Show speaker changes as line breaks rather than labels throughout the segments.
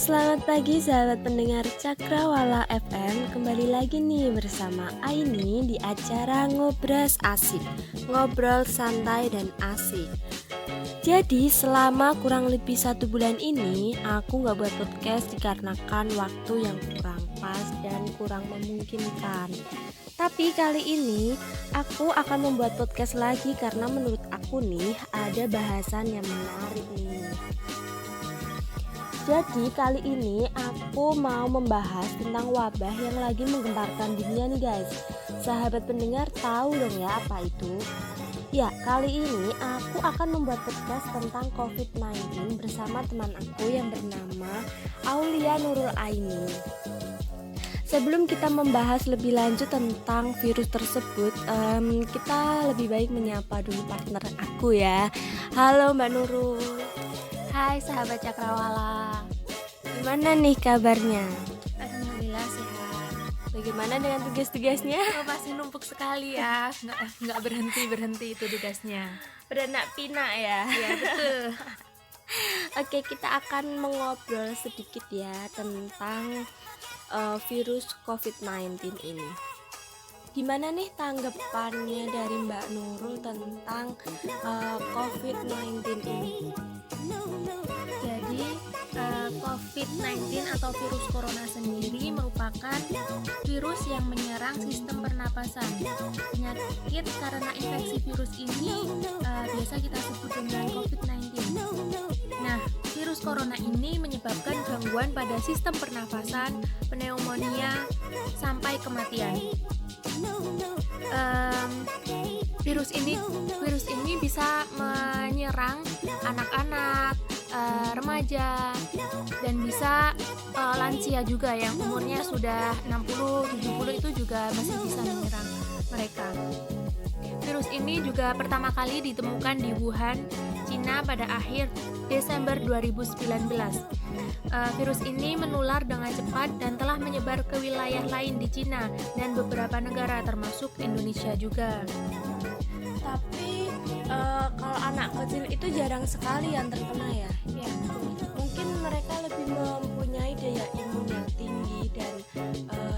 Selamat pagi sahabat pendengar Cakrawala FM. Kembali lagi nih bersama Aini di acara Ngobras Asik. Ngobrol santai dan asik. Jadi selama kurang lebih 1 bulan ini aku gak buat podcast dikarenakan waktu yang kurang pas dan kurang memungkinkan. Tapi kali ini aku akan membuat podcast lagi karena menurut aku nih ada bahasan yang menarik nih. Jadi kali ini aku mau membahas tentang wabah yang lagi menggemparkan dunia nih guys. Sahabat pendengar tahu dong ya apa itu? Ya, kali ini aku akan membuat podcast tentang COVID-19 bersama teman aku yang bernama Aulia Nurul Aini. Sebelum kita membahas lebih lanjut tentang virus tersebut, kita lebih baik menyapa dulu partner aku ya. Halo Mbak Nurul.
Hai sahabat Cakrawala.
Gimana nih kabarnya?
Alhamdulillah sehat.
Bagaimana dengan tugas-tugasnya?
Masih numpuk sekali ya. Nggak berhenti itu tugasnya.
Beranak pinak ya.
Iya betul.
Oke, kita akan mengobrol sedikit ya tentang virus COVID-19 ini. Gimana nih tanggapannya dari Mbak Nurul tentang COVID-19 ini?
Jadi COVID-19 atau virus corona sendiri merupakan virus yang menyerang sistem pernapasan. Penyakit karena infeksi virus ini biasa kita sebut dengan COVID-19. Nah, virus corona ini menyebabkan gangguan pada sistem pernapasan, pneumonia, sampai kematian. Virus ini bisa menyerang anak-anak, remaja, dan bisa lansia juga yang umurnya sudah 60-70 itu juga masih bisa menyerang mereka. Virus ini juga pertama kali ditemukan di Wuhan, Cina pada akhir Desember 2019. Virus ini menular dengan cepat dan telah menyebar ke wilayah lain di Cina dan beberapa negara termasuk Indonesia juga.
Tapi kalau anak kecil itu jarang sekali yang terkena ya.
Ya,
Mungkin mereka lebih mempunyai daya imun yang tinggi dan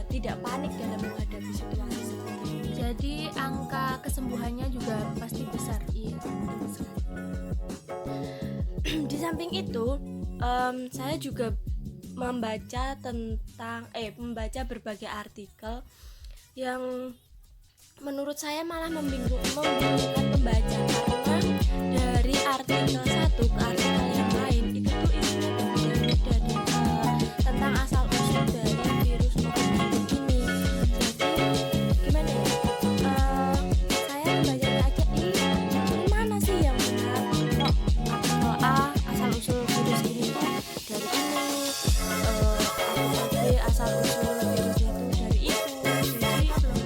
tidak panik dalam menghadapi situasi seperti ini.
jadi angka kesembuhannya juga pasti besar.
Iya, betul sekali. Di samping itu, saya juga membaca berbagai artikel yang menurut saya malah membingungkan pembaca karena dari artikel satu ke artikel yang lain itu tuh isinya berbeda-beda tentang asal usul dari virus COVID-19 ini. Jadi gimana ya? Saya membacanya aja ini mana sih yang benar? Kok artikel A asal usul virus ini tuh dari ini, artikel B asal usul virus itu dari itu. Jadi belum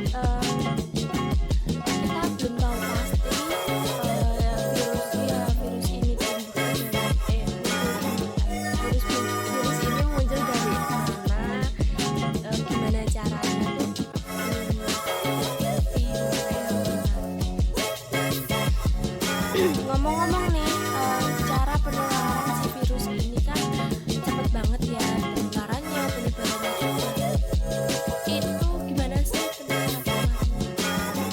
tahu kita belum tahu pasti virus ini virus ini muncul dari mana, gimana caranya tuh ngomong-ngomong nih, cara penularan si virus ini kan cepet banget ya penularannya, penyebarannya juga. Itu gimana sih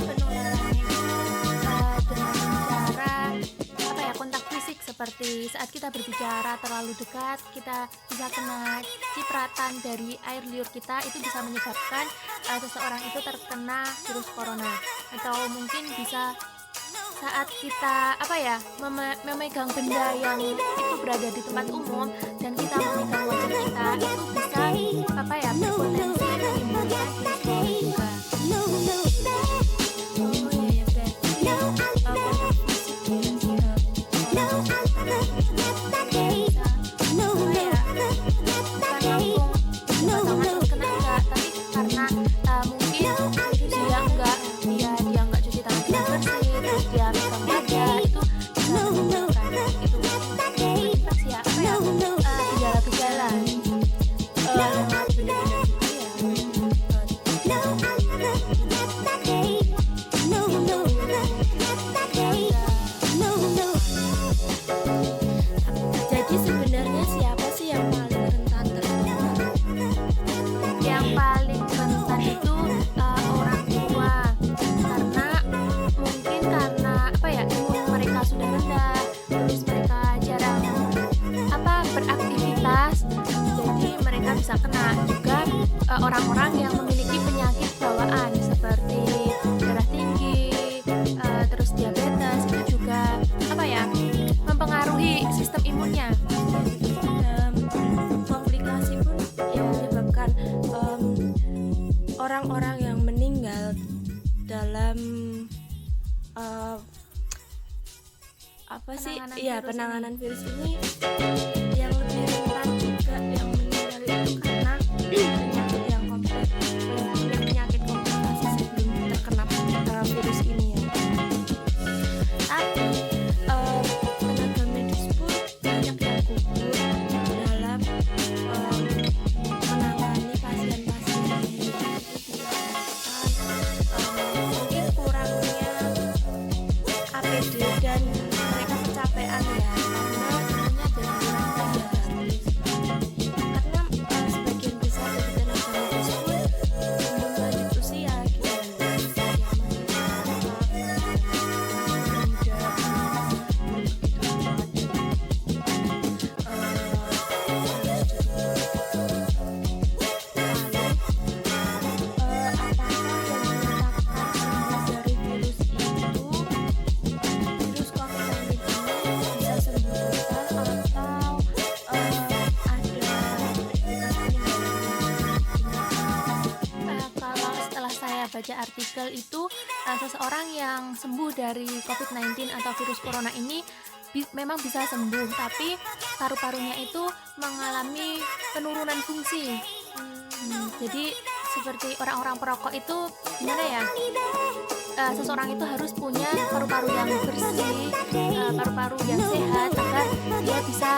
Penularannya itu dengan cara kontak fisik, seperti saat kita berbicara terlalu dekat kita bisa kena cipratan dari air liur kita, itu bisa menyebabkan seseorang itu terkena virus corona. Atau mungkin bisa saat kita memegang benda yang itu berada di tempat umum dan kita memegang wajah kita, itu bisa berpotensi menimbulkan virus corona juga.
Oh iya ya, berarti kontak fisik ya.
Bukan langsung terkena enggak, tapi karena mungkin dia enggak cuci tangan dengan bersih, terus dia megang wajah, itu bisa menimbulkan itu infeksi gejala-gejala. orang-orang yang memiliki penyakit bawaan seperti darah tinggi, terus diabetes itu juga mempengaruhi sistem imunnya.
Komplikasi pun yang menyebabkan orang-orang yang meninggal dalam penanganan virus ini yang lebih rentan juga yang meninggal itu karena penyakit yang penyakit komplikasi sebelum terkena virus ini ya. Tapi tenaga medis pun banyak yang gugur dalam menangani pasien-pasien ini. Mungkin kurangnya APD dan mereka kecapean ya, karena semuanya jadi kurang terbatas. Karena sebagian besar dari tenaga medis pun belum lanjut usia gitu. Usia
Kalau setelah saya baca artikel itu, seseorang yang sembuh dari COVID-19 atau virus corona ini memang bisa sembuh, tapi paru-parunya itu mengalami penurunan fungsi. Jadi seperti orang-orang perokok itu gimana ya? Seseorang itu harus punya paru-paru yang bersih, paru-paru yang sehat agar dia bisa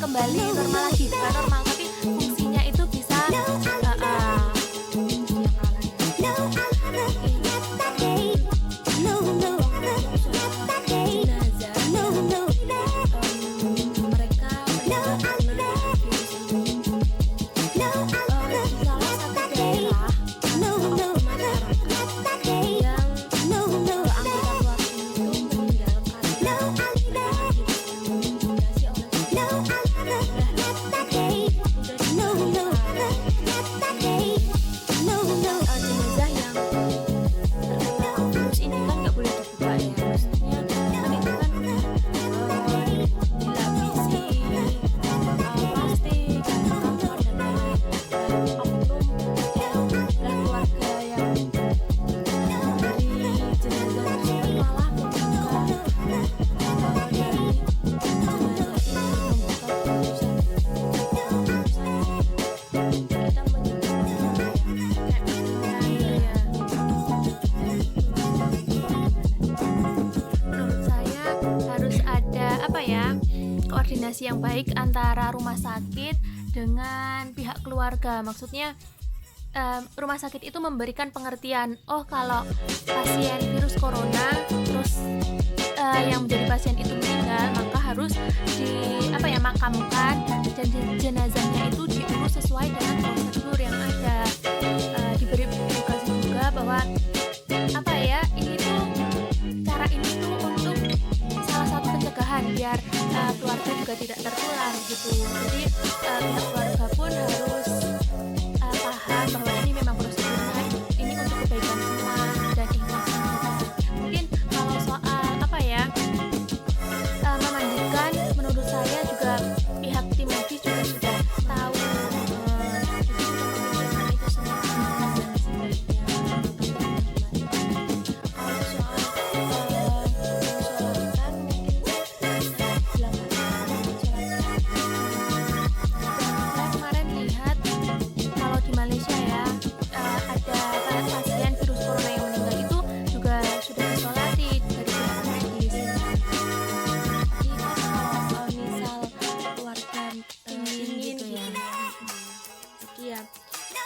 kembali normal lagi, bukan normal tapi fungsinya itu bisa
mereka meninggal karena virus ini. Di salah satu daerah atau masyarakat yang anggota keluarganya itu meninggal karena virus ini diinfeksi oleh virus. Jenazah yang terkena virus ini kan nggak boleh dibuka ya, maksudnya kan itu kan dilapisi plastik, kamar dan lain-lain. Oknum yang keluarga yang dari jenazah tersebut malah membuka dari jenazah ini, membuka bungkusan kita menyebutnya
menurut saya harus ada koordinasi yang baik antara rumah sakit dengan pihak keluarga. Maksudnya rumah sakit itu memberikan pengertian, kalau pasien virus corona terus yang menjadi pasien itu meninggal, maka harus dimakamkan dan jenazahnya itu diurus sesuai dengan prosedur yang ada. Diberi edukasi juga bahwa ini tuh cara ini tuh untuk salah satu pencegahan biar keluarga juga tidak tertular gitu. Jadi pihak keluarga pun harus paham bahwa ini memang prosedurnya, ini untuk kebaikan semua dan ikhlas. Mungkin kalau soal memandikan, menurut saya juga pihak tim medis juga sudah tahu, itu semua dan sebaiknya kalau soal mensolatkan mungkin bisa dilakukan sholat. Saya kemarin lihat kalau di Malaysia ya, ada pasien virus corona yang meninggal itu juga sudah disolati dari pihak medis.
Tapi kan kalau misal keluarga ingin gitu ya, jadi ya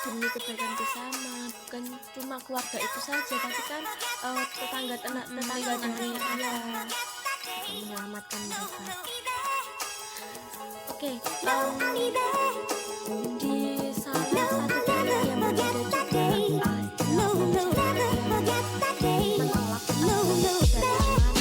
demi kebaikan bersama, bukan cuma keluarga itu saja, tapi kan tetangga-tetangganya ya, untuk menyelamatkan mereka. Oke, di salah satu daerah yang berbeda juga ada masyarakat yang menolak kedatangan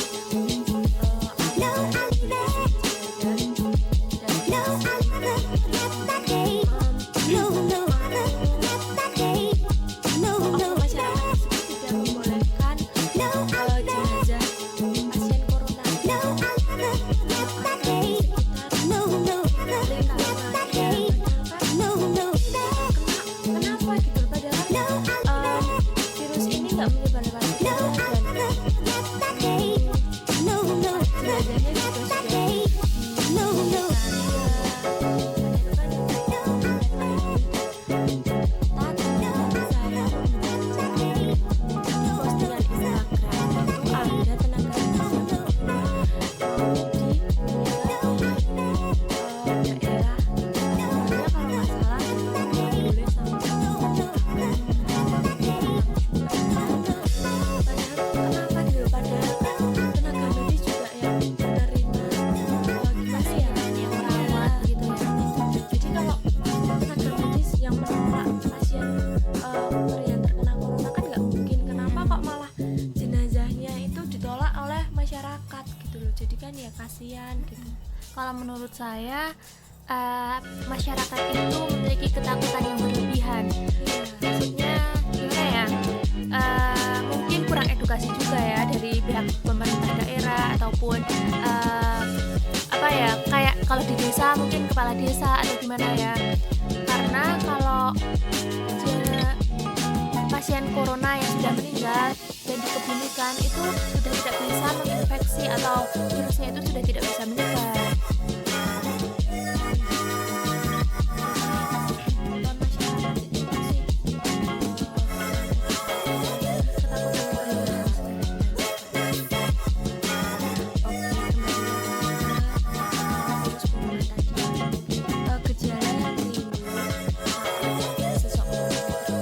di daerah aturannya kalau nggak salah nggak boleh sama padahal kenapa gitu padahal kan tenaga medis juga yang menerima gimana ya
yang merawat gitu ya.
jadi kalau tenaga medis yang menolak pasien yang terkena corona kan nggak mungkin. Kenapa kok malah jenazahnya itu ditolak oleh masyarakat gitu loh. Jadi kan ya kasihan gitu.
Kalau menurut saya masyarakat itu memiliki ketakutan yang berlebihan. Maksudnya gimana ya? Mungkin kurang edukasi juga ya dari pihak pemerintah daerah ataupun apa ya, kayak kalau di desa mungkin kepala desa atau gimana ya. Karena kalau pasien corona yang sudah meninggal dan dikebumikan itu sudah tidak bisa menginfeksi atau virusnya itu sudah tidak bisa menyebar.
Masyarakat itu masih gejala yang timbul saat seseorang terkena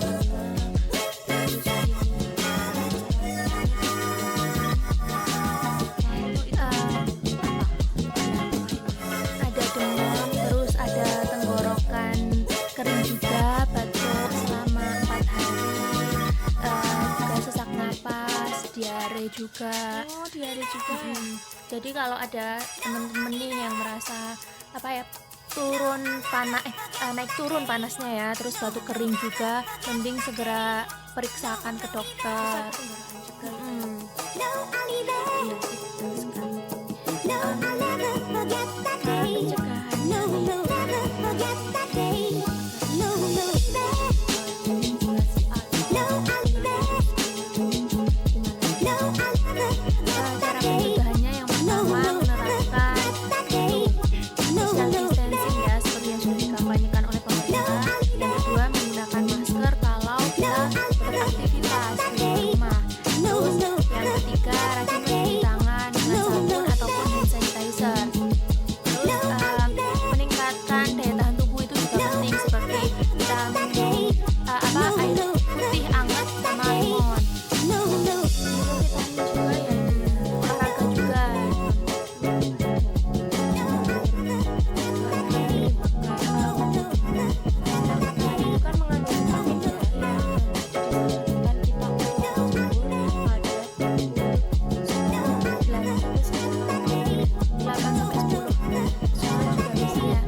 virus ada demam, terus ada tenggorokan kering juga, batuk selama 4 hari, juga sesak napas, diare juga. Oh, diare juga ya.
Jadi kalau ada teman-teman nih yang merasa apa ya, naik turun panasnya ya, terus batuk kering juga, mending segera periksakan ke dokter.
Tenggorokan juga.
Iya.
Iya sih, betul sekali. Cara pencegahannya
Cara pencegahannya yang pertama menerapkan social distancing ya, seperti yang sudah dikampanyekan oleh pemerintah. Yang kedua menggunakan masker kalau kita beraktivitas di rumah. Terus yang ketiga rajin mencuci tangan dengan sabun ataupun hand sanitizer. Terus meningkatkan daya tahan tubuh itu juga penting, seperti kita minum air putih hangat sama limon. Olahraga juga.
itu kan mengandung vitamin ya. Jadi disarankan kita untuk berjemur pada pukul 8 sampai 10.
8 sampai 10.
Soalnya juga bisa ya.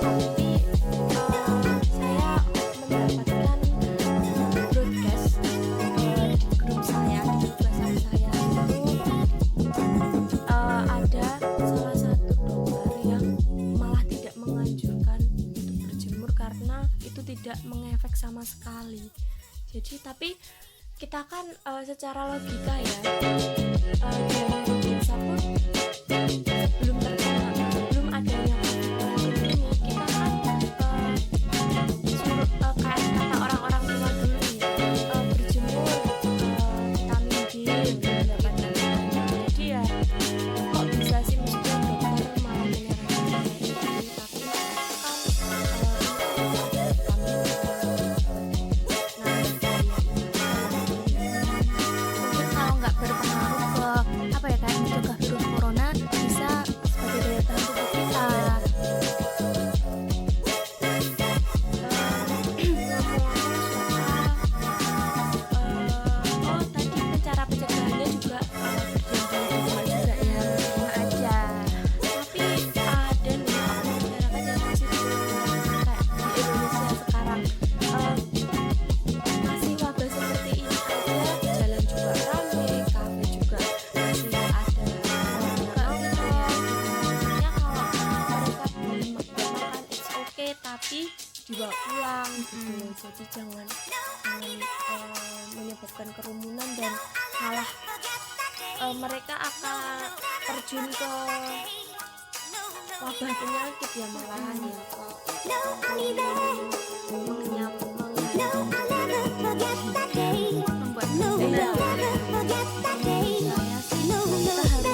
Tapi saya mendapatkan broadcast di grup saya, di grup WhatsApp saya itu ada salah satu dokter yang malah tidak menganjurkan untuk berjemur karena itu tidak mengefek sama sekali. Jadi tapi kita kan secara logika ya, di hari biasa pun belum adanya COVID ini, kita kan suruh kayak kata orang-orang tua dulu nih, berjemur vitamin D mendapatkan vitamin. Jadi ya kok bisa sih maksudnya dokter malah menyarankan kayak gitu, tapi kan
Mungkin kalau nggak berpengaruh ke apa ya, kayak mencegah virus corona, bisa sebagai daya tahan tubuh kita.
oh tadi cara pencegahannya juga berjemur di rumah juga ya.
Terima aja.
Tapi ada nih masyarakat yang masih belum kayak di Indonesia sekarang masih wabah seperti ini aja, jalan juga rame, kafe juga masih ada orang yang nongkrong. Ya kalau mereka beli makan it's okay, tapi dibawa pulang gitu loh. Jadi jangan menyebabkan kerumunan dan malah mereka akan terjun ke wabah penyakit ya malahan ya kok
Membuat
iya.
saya sih kita harus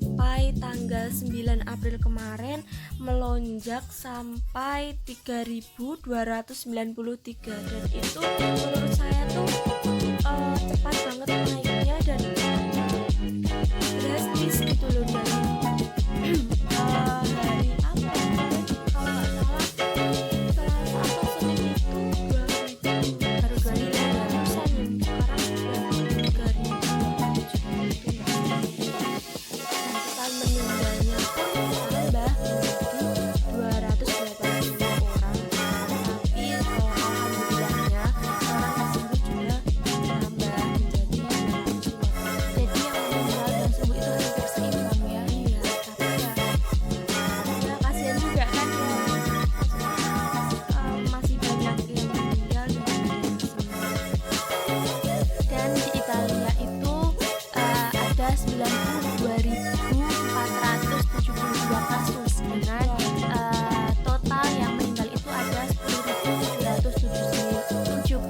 sampai tanggal 9 April kemarin melonjak sampai 3.293, dan itu menurut saya tuh cepat banget naiknya dan drastis gitu loh. Dari hari apa ya, kemarin kalau nggak salah Selasa atau Senin itu 2.000
baru 2.000 ya.
sekarang udah 3.200 gitu ya. Dan total meninggalnya pun tambah menjadi 280 orang. Tapi alhamdulillahnya orang yang sembuh juga tambah menjadi 250.
Jadi yang meninggal dan sembuh itu hampir seimbang ya.
Iya, tapi ya kasihan juga kan ya. Maksudnya masih banyak yang meninggal dan ada yang sembuh.
Dan di Italia itu ada 92.472 kasus dengan total yang meninggal itu ada 10.779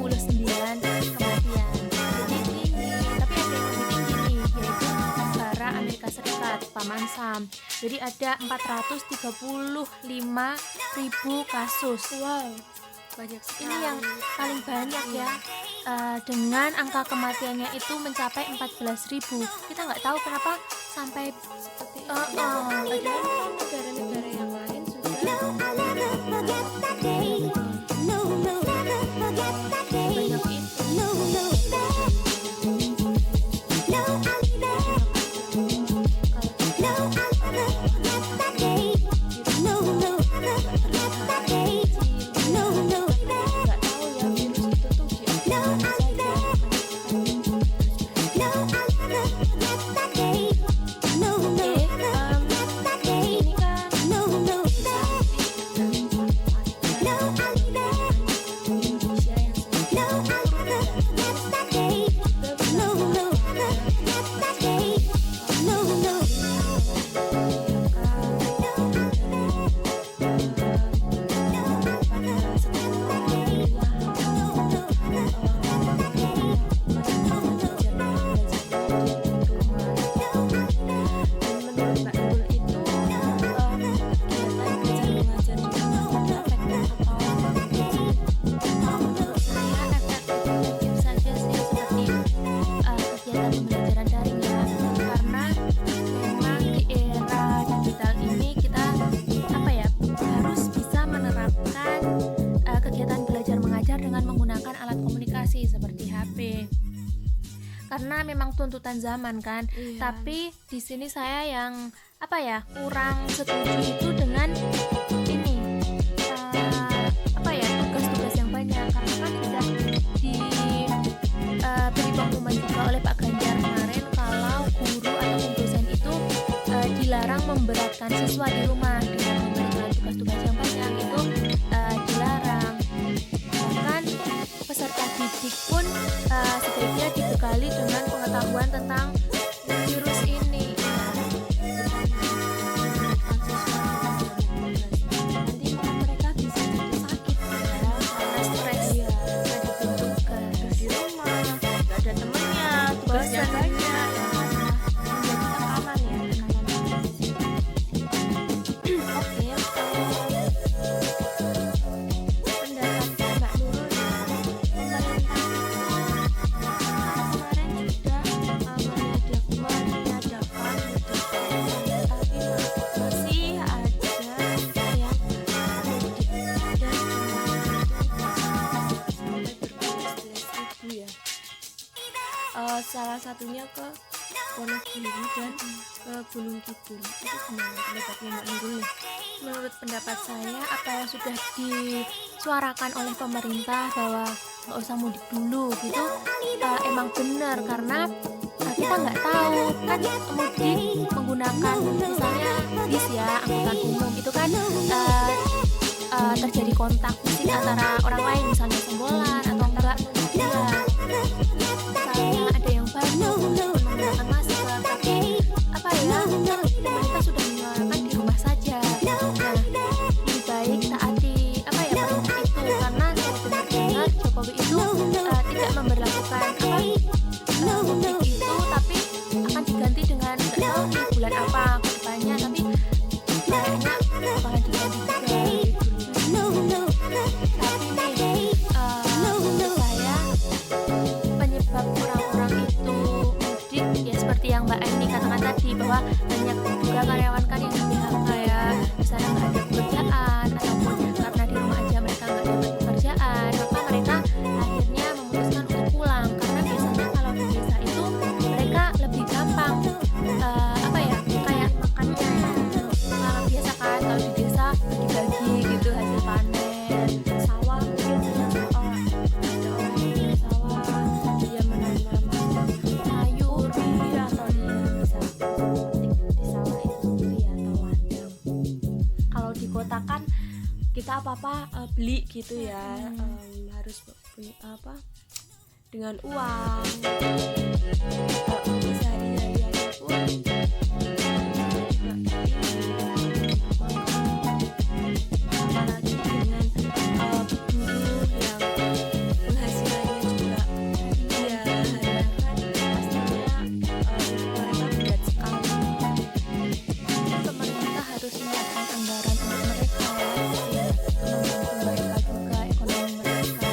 kematian. Jadi tinggi, tapi ada yang lebih tinggi nih, yaitu negara Amerika Serikat, Paman Sam. Jadi ada 435.000 kasus.
Wow, banyak sekali.
Ini yang paling banyak ya, dengan angka kematiannya itu mencapai 14.000. Kita nggak tahu kenapa sampai
seperti itu.
Oh,
Padahal kan negara-negara yang lain sudah banyak itu. Nggak tahu ya virus itu tuh gimana saja. Ini kan Indonesia yang
saya efektif saja sih, seperti kegiatan pembelajaran daring ya, karena memang di era digital ini kita harus bisa menerapkan kegiatan belajar mengajar dengan menggunakan alat komunikasi seperti HP, karena memang tuntutan zaman kan.
Iya.
Tapi di sini saya yang kurang setuju itu dengan ini tugas-tugas yang banyak, karena kan sudah diberi pengumuman juga oleh Pak Ganjar kemarin kalau guru ataupun dosen itu dilarang memberatkan siswa di rumah dengan memberikan tugas-tugas yang banyak, itu dilarang. Bahkan peserta didik pun sebaiknya dibekali dengan pengetahuan tentang virus ini.
Nanti malah mereka bisa jadi sakit ya,
Karena stres,
iya,
ngadepin tugas.
di rumah nggak ada temennya, tugasnya
Bosan.
banyak, menjadi tekanan ya, tekanan. Oke, pendapatnya Mbak Nurul nih, pemerintah kemarin sudah meniadakan mudik, tapi masih ada yang mudik dan jumlahnya itu sampai berbelas-belas ribu ya. Salah satunya ke Wonogiri dan ke Gunung Kidul. Itu gimana pendapatnya Mbak Nurul nih?
Menurut pendapat saya, apa yang sudah disuarakan oleh pemerintah bahwa nggak usah mudik dulu gitu, emang benar, karena kita nggak tahu kan mudik menggunakan misalnya bis ya, angkutan umum itu kan terjadi kontak fisik antara orang lain, misalnya senggolan atau enggak ya, misalnya ada yang baru menggunakan masker, tapi kan pemerintah sudah menyuarakan di rumah saja. Nah, lebih baik taati perintah itu, karena saya dengar Jokowi itu tidak memberlakukan mudik itu, tapi akan diganti dengan nggak tahu nih bulan apa karyawan kan yang di PHK ya, di sana nggak ada pekerjaan ataupun karena di rumah aja mereka nggak dapat pekerjaan, maka mereka akhirnya memutuskan untuk pulang karena biasanya kalau di desa itu mereka lebih gampang apa ya kayak makannya kalau biasa kan kalau di desa bagi-bagi gitu hasil panen
Sawah mungkin ya, ada orang yang sawah dia menanam
sayur
ubi atau dia bisa petik di sawah itu ubi atau ladang. Kalau di kota kan kita apa-apa beli gitu ya, harus punya apa dengan uang. Sehari-hari aja pun apalagi dengan buruh yang penghasilannya juga ya harian kan pastinya untuk mereka berat sekali.
pemerintah harus menyiapkan anggaran untuk mereka ya, untuk membantu mereka juga ekonomi mereka.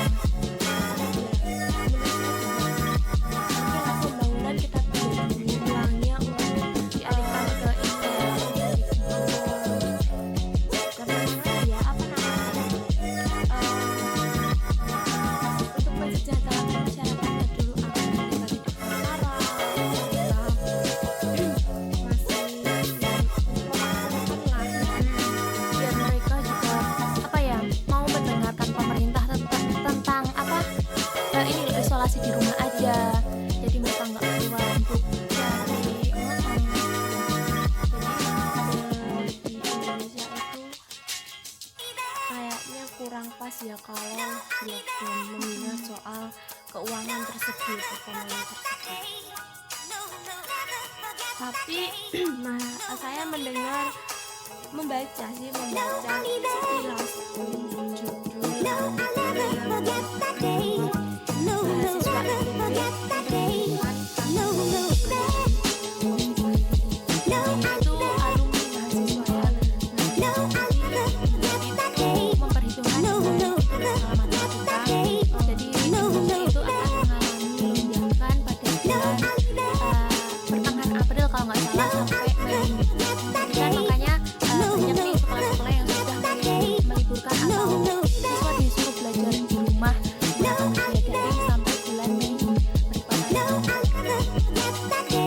Mungkin pembangunan kita tidak ulangnya untuk
Dialihkan ke ini ya,
karena ya apa namanya untuk mensejahterakan masyarakatnya dulu agar mereka tidak berkara, mereka masih yang melaksanakan lah
biar mereka juga apa ya mau mendengarkan pemerintah tentang apa ini loh, isolasi di rumah aja jadi mereka nggak keluar untuk cari
jadi di Indonesia itu kayaknya kurang pas ya kalau lockdown mengingat soal keuangan tersebut, ekonomi tersebut. Tapi saya membaca sekilas judul artikel yang mahasiswa Indonesia
itu alumni mahasiswa ya itu memperhitungkan skala matematika jadi Indonesia itu akan mengalami lonjakan pada bulan pertengahan April kalau nggak salah sampai Mei jadi kan makanya banyak nih sekolah-sekolah yang sudah meliburkan atau siswa disuruh belajar di rumah menggunakan media daring sampai bulan Mei bertepatan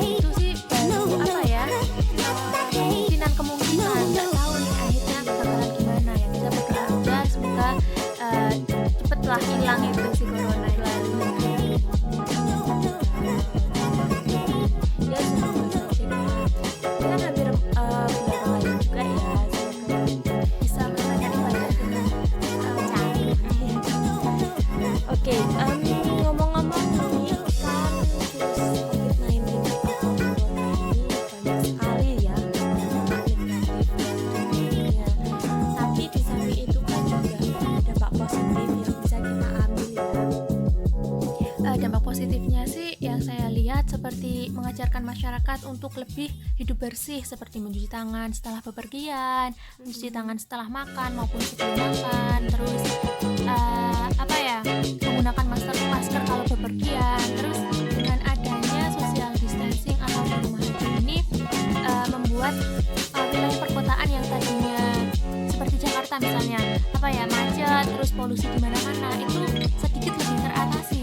itu sih baru apa ya kemungkinan nggak tahu nih akhirnya bakalan gimana ya kita berdoa aja semoga cepetlah hilang itu si corona lalu
ya semoga saja kan hampir bulan Ramadan juga ya, semoga
bisa melakukan ibadah dengan lancar.
Oke, ngomong-ngomong nih kan virus COVID-19 atau corona ini banyak sekali ya dampak negatif di dunia. Tapi di samping itu kan juga ada dampak positif yang bisa kita ambil ya.
Dampak positifnya sih yang saya lihat seperti mengajarkan masyarakat untuk lebih hidup bersih seperti mencuci tangan setelah bepergian, mencuci tangan setelah makan maupun sebelum makan, terus apa ya menggunakan masker kalau bepergian. Terus dengan adanya social distancing atau di rumah aja ini membuat wilayah perkotaan yang tadinya seperti Jakarta misalnya apa ya macet terus polusi di mana-mana itu sedikit lebih teratasi.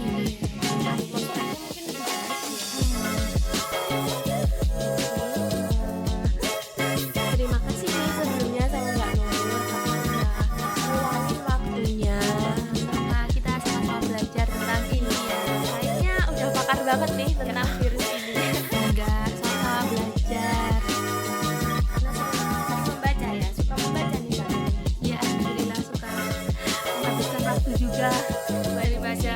Atmosfernya mungkin lebih baik ya. Terima kasih nih sebelumnya sama Mbak Nurul karena udah meluangin waktunya.
Sama kita sama-sama belajar tentang ini ya.
Kayaknya udah pakar banget nih tentang virus ini.
Enggak, sama-sama belajar.
Karena sering membaca ya, suka membaca nih Mbak Nurul.
Ya alhamdulillah suka menghabiskan waktu juga buat baca.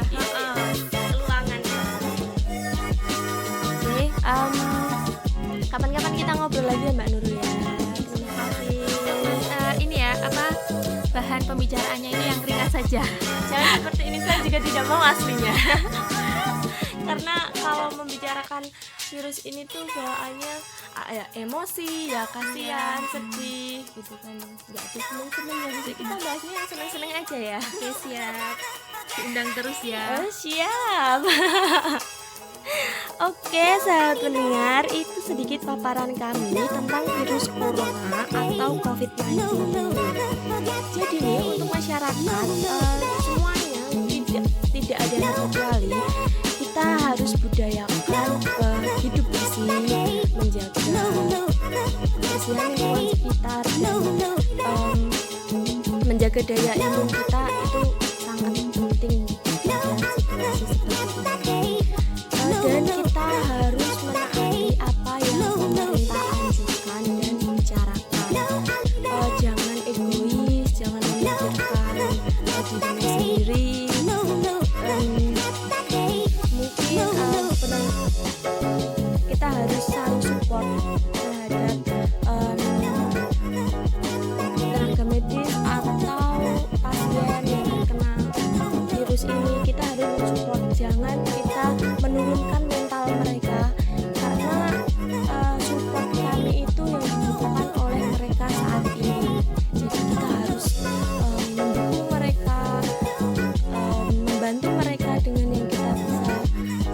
Keluangan. Oke, kapan-kapan kita ngobrol lagi ya Mbak Nurul ya. Terima kasih.
Ini ya apa bahan pembicaraannya ini yang ringan saja.
Jangan seperti ini, saya juga tidak mau aslinya. Karena kalau membicarakan virus ini tuh bawaannya ya emosi, ya kasihan, sedih gitu kan. Enggak tuh seneng-seneng ya. Jadi kita bahasnya yang seneng-seneng aja ya.
Oke siap. Diundang terus ya.
Oh, siap. Oke, sahabat pendengar, itu sedikit paparan kami tentang virus corona atau COVID-19. Jadi nih untuk masyarakat semuanya tidak ada yang terkecuali, kita harus budayakan hidup bersih, menjaga kebersihan lingkungan sekitar dan menjaga daya imun kita itu sangat penting dalam situasi seperti ini. Dan kita harus menaati apa yang pemerintah anjurkan dan bicarakan. Jangan egois, jangan memikirkan dirinya sendiri. Mungkin kita harus saling support terhadap tenaga medis atau pasien yang terkena virus ini. Kita harus support, jangan kita menurunkan mental mereka, karena support kami itu yang dibutuhkan oleh mereka saat ini. Jadi kita harus mendukung mereka, membantu mereka dengan yang kita bisa.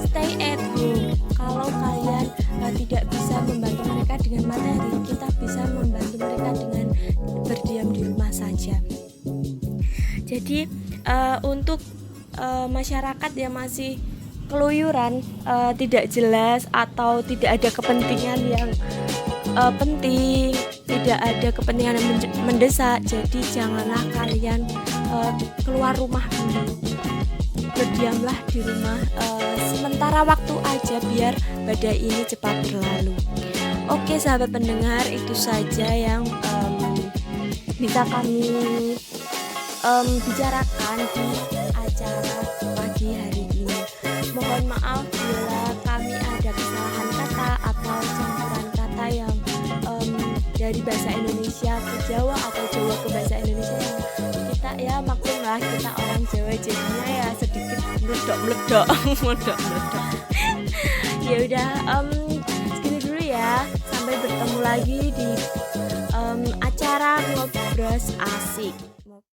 Stay at home. Kalau kalian tidak bisa membantu mereka dengan materi, kita bisa membantu mereka dengan berdiam di rumah saja. Jadi untuk masyarakat yang masih keluyuran, tidak jelas atau tidak ada kepentingan yang penting, tidak ada kepentingan yang mendesak, jadi janganlah kalian keluar rumah dulu, berdiamlah di rumah sementara waktu aja biar badai ini cepat berlalu. Oke sahabat pendengar, itu saja yang bisa kami bicarakan di acara pagi hari ini. Mohon maaf bila kami ada kesalahan kata atau campuran kata yang dari bahasa Indonesia ke Jawa atau Jawa ke bahasa Indonesia, yang kita ya maklumlah, kita orang Jawa jadinya ya sedikit meledak-meledak. Ya udah, segini dulu ya, sampai bertemu lagi di acara Ngobras Asik.